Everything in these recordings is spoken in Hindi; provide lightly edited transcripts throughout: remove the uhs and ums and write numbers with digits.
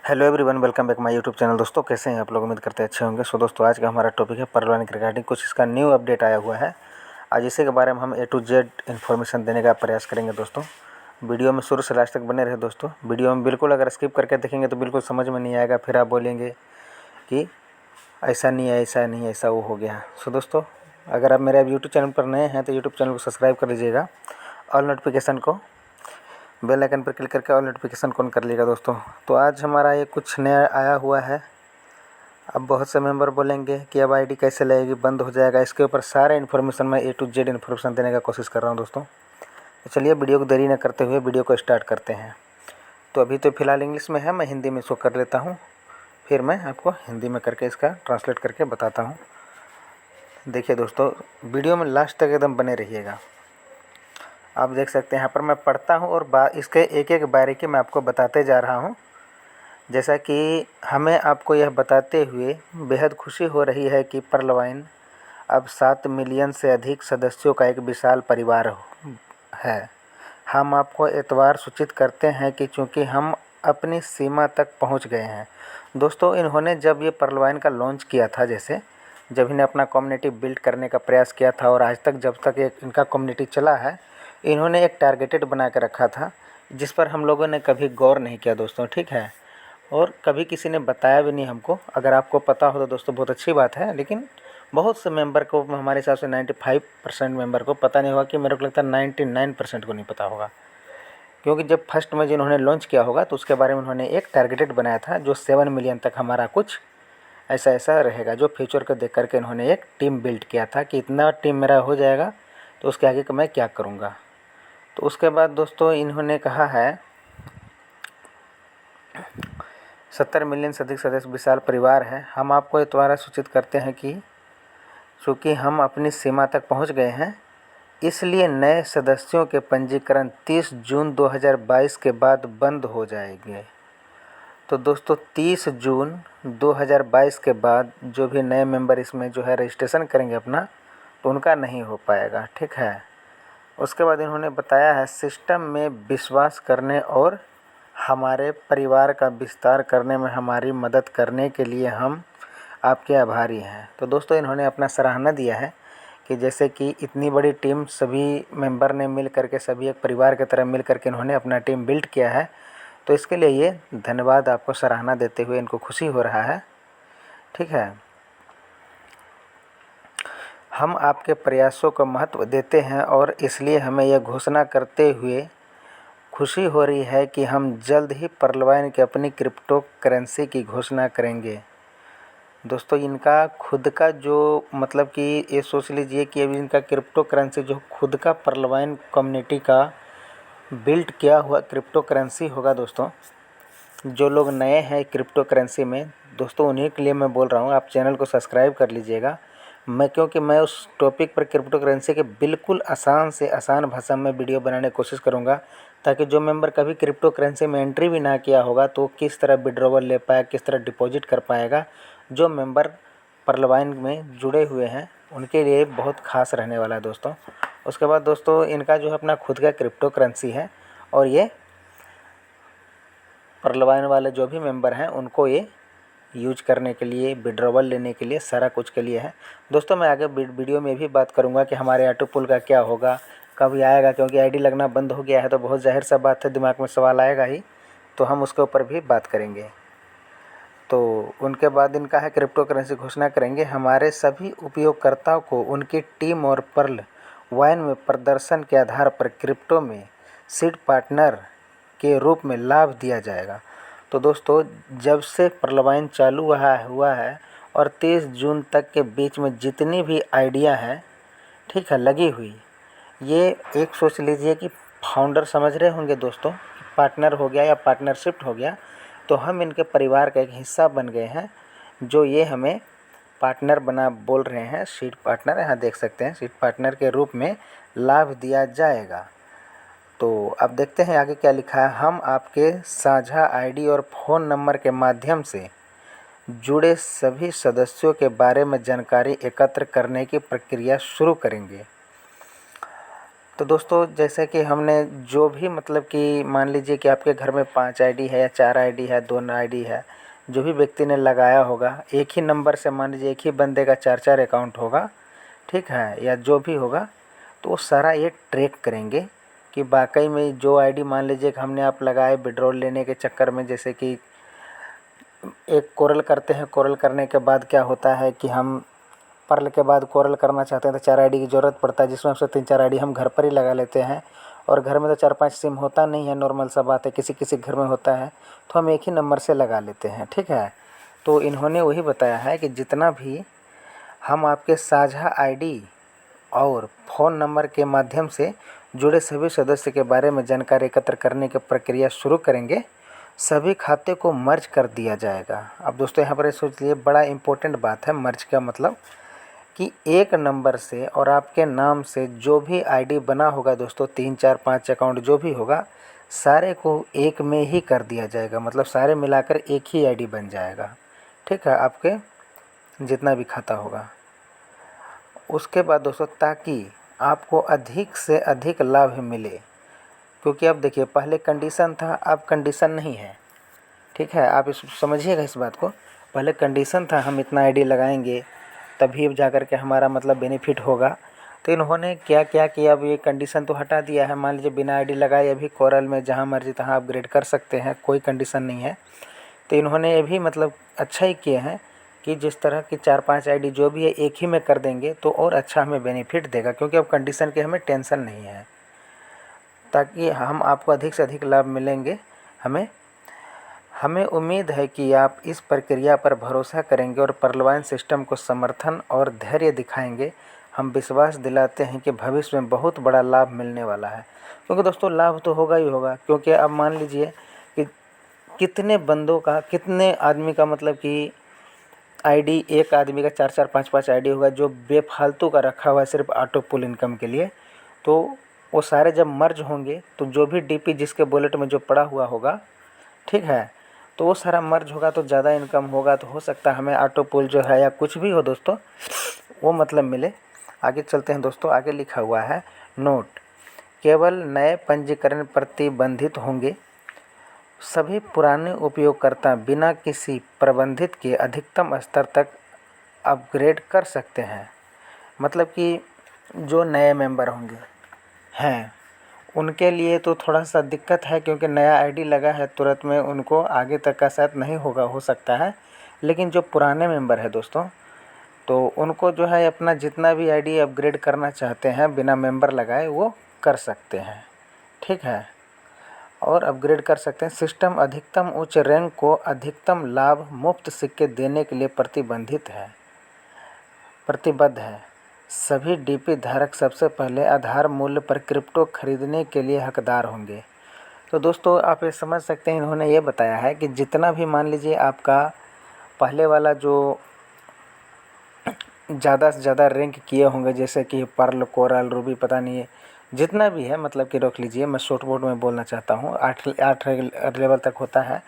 Hello everyone, welcome back my YouTube channel. दोस्तों कैसे हैं आप लोग? उम्मीद करते हैं अच्छे होंगे। दोस्तों आज का हमारा टॉपिक है परलवान के रिगार्डिंग कुछ इसका न्यू अपडेट आया हुआ है। आज इसी के बारे में हम A to Z इन्फॉर्मेशन देने का प्रयास करेंगे। दोस्तों वीडियो में शुरू से लास्ट तक बने रहे। दोस्तों वीडियो में बिल्कुल अगर स्किप करके देखेंगे तो बिल्कुल समझ में नहीं आएगा, फिर आप बोलेंगे कि ऐसा नहीं है, ऐसा नहीं, ऐसा वो हो गया। दोस्तों अगर आप मेरे यूट्यूब चैनल पर नए हैं तो यूट्यूब चैनल को सब्सक्राइब कर लीजिएगा, ऑल नोटिफिकेशन को बेल आइकन पर क्लिक करके ऑल नोटिफिकेशन ऑन कर लीजिएगा। दोस्तों तो आज हमारा ये कुछ नया आया हुआ है। अब बहुत से मेंबर बोलेंगे कि अब आईडी कैसे लगेगी, बंद हो जाएगा। इसके ऊपर सारे इन्फॉर्मेशन मैं A to Z इन्फॉर्मेशन देने का कोशिश कर रहा हूँ। दोस्तों तो चलिए वीडियो को देरी न करते हुए वीडियो को स्टार्ट करते हैं। तो अभी तो फ़िलहाल इंग्लिश में है, मैं हिंदी में शो कर लेता हूँ, फिर मैं आपको हिंदी में करके इसका ट्रांसलेट करके बताता हूँ। देखिए दोस्तों वीडियो में लास्ट तक एकदम बने रहिएगा। आप देख सकते हैं यहाँ पर मैं पढ़ता हूँ और इसके एक एक बारीकी मैं आपको बताते जा रहा हूँ। जैसा कि हमें आपको यह बताते हुए बेहद खुशी हो रही है कि परलवाइन अब 7 मिलियन से अधिक सदस्यों का एक विशाल परिवार है। हम आपको एतवार सूचित करते हैं कि चूँकि हम अपनी सीमा तक पहुंच गए हैं। दोस्तों इन्होंने जब ये परलवाइन का लॉन्च किया था, जैसे जब इन्हें अपना कम्युनिटी बिल्ड करने का प्रयास किया था और आज तक जब तक एक इनका कम्युनिटी चला है, इन्होंने एक टारगेटेड बना के रखा था जिस पर हम लोगों ने कभी गौर नहीं किया। दोस्तों ठीक है, और कभी किसी ने बताया भी नहीं हमको। अगर आपको पता हो तो दोस्तों बहुत अच्छी बात है, लेकिन बहुत से मेंबर को, हमारे हिसाब से 95% मेंबर को पता नहीं होगा, कि मेरे को लगता है 99% को नहीं पता होगा। क्योंकि जब फर्स्ट में जिन्होंने लॉन्च किया होगा तो उसके बारे में उन्होंने एक टारगेटेड बनाया था जो 7 मिलियन तक हमारा कुछ ऐसा ऐसा रहेगा, जो फ्यूचर को देख करके इन्होंने एक टीम बिल्ड किया था कि इतना टीम मेरा हो जाएगा तो उसके आगे मैं क्या करूँगा। तो उसके बाद दोस्तों इन्होंने कहा है 70 मिलियन से अधिक सदस्य विशाल परिवार है। हम आपको इतवारा सूचित करते हैं कि चूँकि हम अपनी सीमा तक पहुंच गए हैं, इसलिए नए सदस्यों के पंजीकरण 30 जून 2022 के बाद बंद हो जाएंगे। तो दोस्तों 30 जून 2022 के बाद जो भी नए मेंबर इसमें जो है रजिस्ट्रेशन करेंगे अपना, तो उनका नहीं हो पाएगा। ठीक है। उसके बाद इन्होंने बताया है सिस्टम में विश्वास करने और हमारे परिवार का विस्तार करने में हमारी मदद करने के लिए हम आपके आभारी हैं। तो दोस्तों इन्होंने अपना सराहना दिया है कि जैसे कि इतनी बड़ी टीम सभी मेंबर ने मिल करके, सभी एक परिवार की तरह मिल करके इन्होंने अपना टीम बिल्ड किया है। तो इसके लिए ये धन्यवाद, आपको सराहना देते हुए इनको खुशी हो रहा है। ठीक है। हम आपके प्रयासों को महत्व देते हैं और इसलिए हमें यह घोषणा करते हुए खुशी हो रही है कि हम जल्द ही परलवाइन की अपनी क्रिप्टो करेंसी की घोषणा करेंगे। दोस्तों इनका खुद का जो मतलब कि ये सोच लीजिए कि अभी इनका क्रिप्टो करेंसी जो खुद का परलवाइन कम्युनिटी का बिल्ड किया हुआ क्रिप्टो करेंसी होगा। दोस्तों जो लोग नए हैं क्रिप्टो करेंसी में, दोस्तों उन्हीं के लिए मैं बोल रहा हूँ, आप चैनल को सब्सक्राइब कर लीजिएगा। क्योंकि मैं उस टॉपिक पर क्रिप्टो करेंसी के बिल्कुल आसान से आसान भाषा में वीडियो बनाने की कोशिश करूँगा, ताकि जो मेंबर कभी क्रिप्टो करेंसी में एंट्री भी ना किया होगा तो किस तरह विड्रॉवल ले पाए, किस तरह डिपॉजिट कर पाएगा। जो मेंबर परलवाइन में जुड़े हुए हैं उनके लिए बहुत खास रहने वाला है दोस्तों। उसके बाद दोस्तों इनका जो है अपना खुद का क्रिप्टो करेंसी है और ये परलवाइन वाले जो भी मेंबर हैं उनको ये यूज करने के लिए, विड्रॉवल लेने के लिए, सारा कुछ के लिए है। दोस्तों मैं आगे वीडियो में भी बात करूंगा कि हमारे ऑटो पुल का क्या होगा, कब आएगा, क्योंकि आईडी लगना बंद हो गया है तो बहुत जाहिर सा बात है दिमाग में सवाल आएगा ही, तो हम उसके ऊपर भी बात करेंगे। तो उनके बाद इनका है क्रिप्टो करेंसी घोषणा करेंगे। हमारे सभी उपयोगकर्ताओं को उनकी टीम और पर्ल वाइन में प्रदर्शन के आधार पर क्रिप्टो में सीड पार्टनर के रूप में लाभ दिया जाएगा। तो दोस्तों जब से परलवाइन चालू हुआ है और 30 जून तक के बीच में जितनी भी आइडिया है, ठीक है, लगी हुई, ये एक सोच लीजिए कि फाउंडर समझ रहे होंगे दोस्तों, पार्टनर हो गया या पार्टनरशिप हो गया, तो हम इनके परिवार का एक हिस्सा बन गए हैं। जो ये हमें पार्टनर बना बोल रहे हैं, सीड पार्टनर, यहाँ देख सकते हैं, सीड पार्टनर के रूप में लाभ दिया जाएगा। तो अब देखते हैं आगे क्या लिखा है। हम आपके साझा आईडी और फ़ोन नंबर के माध्यम से जुड़े सभी सदस्यों के बारे में जानकारी एकत्र करने की प्रक्रिया शुरू करेंगे। तो दोस्तों जैसे कि हमने जो भी मतलब कि मान लीजिए कि आपके घर में 5 आईडी है या 4 आईडी है, 2 आईडी है, जो भी व्यक्ति ने लगाया होगा, एक ही नंबर से मान लीजिए एक ही बंदे का 4 अकाउंट होगा, ठीक है, या जो भी होगा, तो वो सारा ये ट्रैक करेंगे कि वाकई में जो आईडी मान लीजिए कि हमने आप लगाए विड्रॉल लेने के चक्कर में, जैसे कि एक कोरल करते हैं, कोरल करने के बाद क्या होता है कि हम पर्ल के बाद कोरल करना चाहते हैं तो 4 आईडी की ज़रूरत पड़ता है, जिसमें से 3-4 आईडी हम घर पर ही लगा लेते हैं। और घर में तो 4-5 सिम होता नहीं है, नॉर्मल सा बात है, किसी किसी घर में होता है, तो हम एक ही नंबर से लगा लेते हैं, ठीक है। तो इन्होंने वही बताया है कि जितना भी हम आपके साझा आईडी और फ़ोन नंबर के माध्यम से जुड़े सभी सदस्य के बारे में जानकारी एकत्र करने की प्रक्रिया शुरू करेंगे, सभी खाते को मर्ज कर दिया जाएगा। अब दोस्तों यहाँ पर सोच लिए, बड़ा इम्पोर्टेंट बात है मर्ज का मतलब कि एक नंबर से और आपके नाम से जो भी आईडी बना होगा दोस्तों, 3-4-5 अकाउंट जो भी होगा, सारे को एक में ही कर दिया जाएगा, मतलब सारे मिलाकर एक ही आईडी बन जाएगा, ठीक है, आपके जितना भी खाता होगा। उसके बाद दोस्तों, ताकि आपको अधिक से अधिक लाभ मिले, क्योंकि अब देखिए पहले कंडीशन था, अब कंडीशन नहीं है, ठीक है, आप इस समझिएगा इस बात को। पहले कंडीशन था हम इतना आईडी लगाएंगे तभी अब जा कर के हमारा मतलब बेनिफिट होगा। तो इन्होंने क्या क्या किया, अब ये कंडीशन तो हटा दिया है। मान लीजिए बिना आईडी लगाए अभी कोरल में जहाँ मर्जी तहाँ अपग्रेड कर सकते हैं, कोई कंडीशन नहीं है। तो इन्होंने ये भी मतलब अच्छा ही किए हैं कि जिस तरह की 4-5 आईडी जो भी है एक ही में कर देंगे तो और अच्छा हमें बेनिफिट देगा, क्योंकि अब कंडीशन की हमें टेंशन नहीं है, ताकि हम आपको अधिक से अधिक लाभ मिलेंगे। हमें उम्मीद है कि आप इस प्रक्रिया पर भरोसा करेंगे और पर्लवाइन सिस्टम को समर्थन और धैर्य दिखाएंगे। हम विश्वास दिलाते हैं कि भविष्य में बहुत बड़ा लाभ मिलने वाला है, क्योंकि दोस्तों लाभ तो होगा ही होगा। क्योंकि अब मान लीजिए कि कितने बंदों का, कितने आदमी का मतलब कि आईडी, एक आदमी का 4-4 5-5 आईडी होगा जो बेफालतू का रखा हुआ है सिर्फ ऑटो पुल इनकम के लिए। तो वो सारे जब मर्ज होंगे तो जो भी डीपी जिसके वॉलेट में जो पड़ा हुआ होगा, ठीक है, तो वो सारा मर्ज होगा तो ज़्यादा इनकम होगा, तो हो सकता है हमें ऑटो पुल जो है या कुछ भी हो दोस्तों वो मतलब मिले। आगे चलते हैं दोस्तों, आगे लिखा हुआ है नोट, केवल नए पंजीकरण प्रतिबंधित होंगे। सभी पुराने उपयोगकर्ता बिना किसी प्रबंधित के अधिकतम स्तर तक अपग्रेड कर सकते हैं। मतलब कि जो नए मेंबर होंगे हैं उनके लिए तो थोड़ा सा दिक्कत है, क्योंकि नया आईडी लगा है, तुरंत में उनको आगे तक का शायद नहीं होगा, हो सकता है। लेकिन जो पुराने मेंबर है दोस्तों, तो उनको जो है अपना जितना भी आईडी अपग्रेड करना चाहते हैं बिना मेंबर लगाए वो कर सकते हैं, ठीक है, और अपग्रेड कर सकते हैं। सिस्टम अधिकतम उच्च रैंक को अधिकतम लाभ मुफ्त सिक्के देने के लिए प्रतिबद्ध है। सभी डीपी धारक सबसे पहले आधार मूल्य पर क्रिप्टो खरीदने के लिए हकदार होंगे। तो दोस्तों आप ये समझ सकते हैं, इन्होंने ये बताया है कि जितना भी मान लीजिए आपका पहले वाला जो ज़्यादा से ज़्यादा रैंक किए होंगे, जैसे कि पर्ल, कोरल, रूबी, पता नहीं है जितना भी है, मतलब कि रख लीजिए, मैं शॉर्ट बोर्ड में बोलना चाहता हूँ, 8 लेवल तक होता है।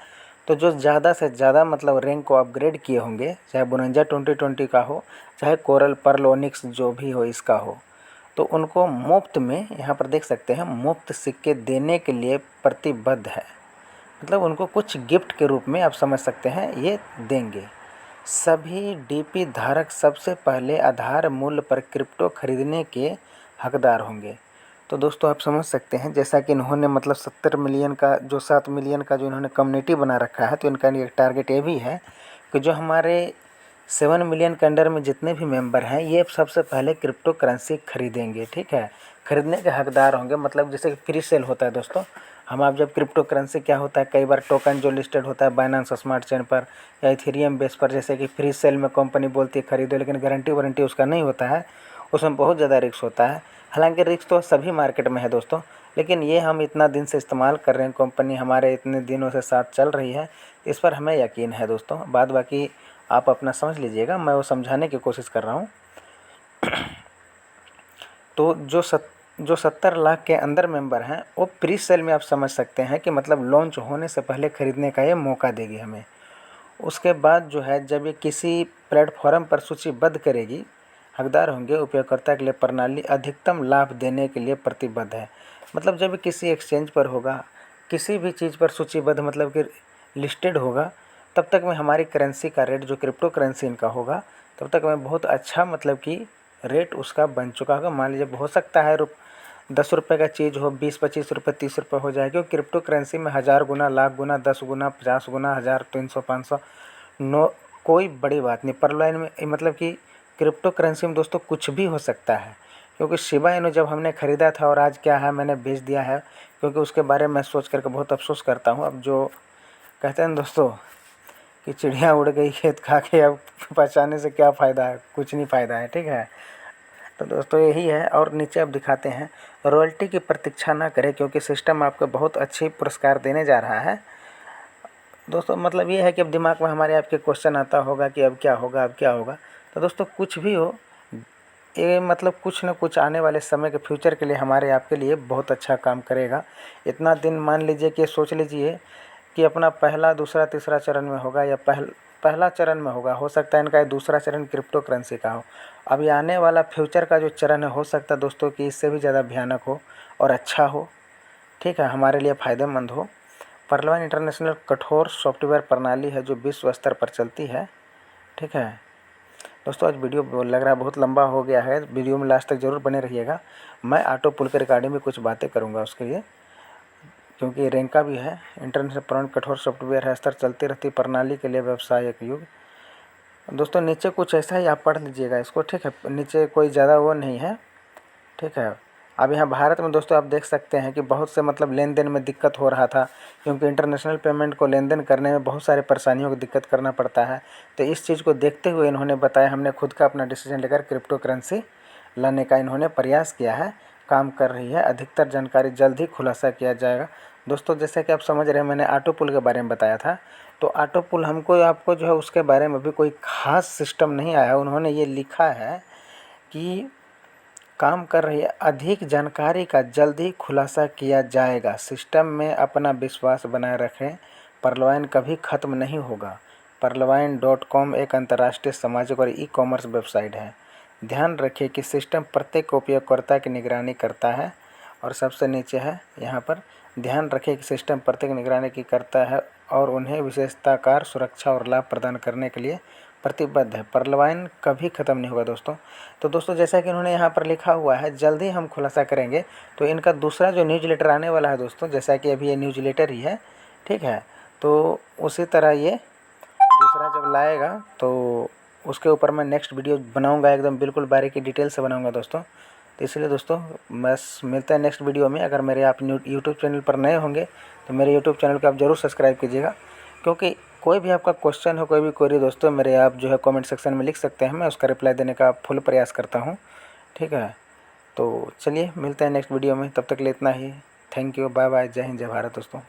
तो जो ज़्यादा से ज़्यादा मतलब रैंक को अपग्रेड किए होंगे, चाहे बोनंजा 2020 का हो, चाहे कोरल, पर्ल, ओनिक्स जो भी हो इसका हो, तो उनको मुफ्त में, यहाँ पर देख सकते हैं, मुफ्त सिक्के देने के लिए प्रतिबद्ध है। मतलब उनको कुछ गिफ्ट के रूप में आप समझ सकते हैं ये देंगे। सभी डीपी धारक सबसे पहले आधार मूल्य पर क्रिप्टो खरीदने के हकदार होंगे। तो दोस्तों आप समझ सकते हैं, जैसा कि इन्होंने मतलब 70 मिलियन का जो 7 मिलियन का जो इन्होंने कम्युनिटी बना रखा है, तो इनका एक टारगेट ये भी है कि जो हमारे 7 मिलियन के अंडर में जितने भी मेंबर हैं ये सबसे पहले क्रिप्टो करेंसी खरीदेंगे, ठीक है, खरीदने के हकदार होंगे। मतलब जैसे कि फ्री सेल होता है दोस्तों, हम आप जब क्रिप्टो करेंसी क्या होता है, कई बार टोकन जो लिस्टेड होता है बाइनेंस स्मार्ट चेन पर या इथेरियम बेस पर, जैसे कि फ्री सेल में कंपनी बोलती है खरीदो, लेकिन गारंटी वारंटी उसका नहीं होता है, उसमें बहुत ज़्यादा रिस्क होता है। हालांकि रिस्क तो सभी मार्केट में है दोस्तों, लेकिन ये हम इतना दिन से इस्तेमाल कर रहे हैं, कंपनी हमारे इतने दिनों से साथ चल रही है, इस पर हमें यकीन है दोस्तों। बाद बाकी आप अपना समझ लीजिएगा, मैं वो समझाने की कोशिश कर रहा हूँ। तो जो 70 लाख के अंदर मेंबर हैं वो प्री सेल में आप समझ सकते हैं कि मतलब लॉन्च होने से पहले ख़रीदने का ये मौका देगी हमें। उसके बाद जो है जब ये किसी प्लेटफॉर्म पर सूचीबद्ध करेगी, हकदार होंगे, उपयोगकर्ता के लिए प्रणाली अधिकतम लाभ देने के लिए प्रतिबद्ध है। मतलब जब भी किसी एक्सचेंज पर होगा, किसी भी चीज़ पर सूचीबद्ध मतलब कि लिस्टेड होगा, तब तक में हमारी करेंसी का रेट जो क्रिप्टो करेंसी इनका होगा, तब तक में बहुत अच्छा मतलब कि रेट उसका बन चुका होगा। मान लीजिए हो सकता है 10 रुपये का चीज़ हो 20-25 रुपये 30 रुपये हो जाए, क्योंकि क्रिप्टो करेंसी में 1000 गुना, लाख गुना, 10 गुना, 50 गुना, 1000, 300, 500 नो कोई बड़ी बात नहीं। परलाइन में मतलब कि क्रिप्टो करेंसी में दोस्तों कुछ भी हो सकता है, क्योंकि शिबा इनू जब हमने ख़रीदा था और आज क्या है मैंने बेच दिया है, क्योंकि उसके बारे में सोच करके बहुत अफसोस करता हूँ। अब जो कहते हैं दोस्तों कि चिड़िया उड़ गई खेत खा के, अब पहचाने से क्या फ़ायदा है, कुछ नहीं फ़ायदा है। ठीक है, तो दोस्तों यही है। और नीचे अब दिखाते हैं, रॉयल्टी की प्रतीक्षा ना करें क्योंकि सिस्टम आपको बहुत अच्छी पुरस्कार देने जा रहा है। दोस्तों मतलब ये है कि अब दिमाग में हमारे आपके क्वेश्चन आता होगा कि अब क्या होगा, अब क्या होगा। तो दोस्तों कुछ भी हो, ये मतलब कुछ न कुछ आने वाले समय के फ्यूचर के लिए हमारे आपके लिए बहुत अच्छा काम करेगा। इतना दिन मान लीजिए कि सोच लीजिए कि अपना पहला, दूसरा, तीसरा चरण में होगा या पहला चरण में होगा, हो सकता है इनका ये दूसरा चरण क्रिप्टो करेंसी का हो। अब ये आने वाला फ्यूचर का जो चरण है, हो सकता है दोस्तों कि इससे भी ज़्यादा भयानक हो और अच्छा हो। ठीक है, हमारे लिए फ़ायदेमंद हो। परलवान इंटरनेशनल कठोर सॉफ्टवेयर प्रणाली है जो विश्व स्तर पर चलती है। ठीक है दोस्तों, आज वीडियो लग रहा है बहुत लंबा हो गया है, वीडियो में लास्ट तक ज़रूर बने रहिएगा। मैं ऑटो पुल के रिगार्डिंग में कुछ बातें करूँगा उसके लिए, क्योंकि रेंका भी है। इंटरनेशनल प्रणाली कठोर सॉफ्टवेयर है, स्तर चलती रहती प्रणाली के लिए व्यवसाय एक युग। दोस्तों नीचे कुछ ऐसा ही आप पढ़ लीजिएगा इसको। ठीक है, नीचे कोई ज़्यादा वो नहीं है। ठीक है, अब यहाँ भारत में दोस्तों आप देख सकते हैं कि बहुत से मतलब लेन देन में दिक्कत हो रहा था, क्योंकि इंटरनेशनल पेमेंट को लेन देन करने में बहुत सारे परेशानियों को दिक्कत करना पड़ता है। तो इस चीज़ को देखते हुए इन्होंने बताया, हमने खुद का अपना डिसीजन लेकर क्रिप्टो करेंसी लाने का इन्होंने प्रयास किया है, काम कर रही है। अधिकतर जानकारी जल्द ही खुलासा किया जाएगा। दोस्तों जैसे कि आप समझ रहे हैं, मैंने ऑटो पुल के बारे में बताया था, तो ऑटो पुल हमको आपको जो है उसके बारे में भी कोई ख़ास सिस्टम नहीं आया। उन्होंने ये लिखा है कि काम कर रही है, अधिक जानकारी का जल्द ही खुलासा किया जाएगा। सिस्टम में अपना विश्वास बनाए रखें, परलवाइन कभी ख़त्म नहीं होगा। परलवाइन.com एक अंतर्राष्ट्रीय सामाजिक और ई कॉमर्स वेबसाइट है। ध्यान रखिए कि सिस्टम प्रत्येक उपयोगकर्ता की निगरानी करता है। और सबसे नीचे है यहाँ पर, ध्यान रखिए कि सिस्टम प्रत्येक निगरानी की करता है और उन्हें विशेषताकार सुरक्षा और लाभ प्रदान करने के लिए प्रतिबद्ध है। परलवाइन कभी ख़त्म नहीं होगा दोस्तों। तो दोस्तों जैसा कि इन्होंने यहाँ पर लिखा हुआ है, जल्दी हम खुलासा करेंगे। तो इनका दूसरा जो न्यूज़लेटर आने वाला है दोस्तों, जैसा कि अभी ये न्यूज़लेटर ही है। ठीक है, तो उसी तरह ये दूसरा जब लाएगा तो उसके ऊपर मैं नेक्स्ट वीडियो बनाऊंगा, एकदम बिल्कुल बारीकी डिटेल से बनाऊंगा दोस्तों। तो इसलिए दोस्तों बस मिलते हैं नेक्स्ट वीडियो में। अगर मेरे आप यूट्यूब चैनल पर नए होंगे तो मेरे यूट्यूब चैनल को आप ज़रूर सब्सक्राइब कीजिएगा, क्योंकि कोई भी आपका क्वेश्चन हो, कोई भी क्वेरी दोस्तों, मेरे आप जो है कमेंट सेक्शन में लिख सकते हैं, मैं उसका रिप्लाई देने का फुल प्रयास करता हूँ। ठीक है, तो चलिए मिलते हैं नेक्स्ट वीडियो में, तब तक के लिए इतना ही। थैंक यू, बाय बाय, जय हिंद, जय भारत दोस्तों।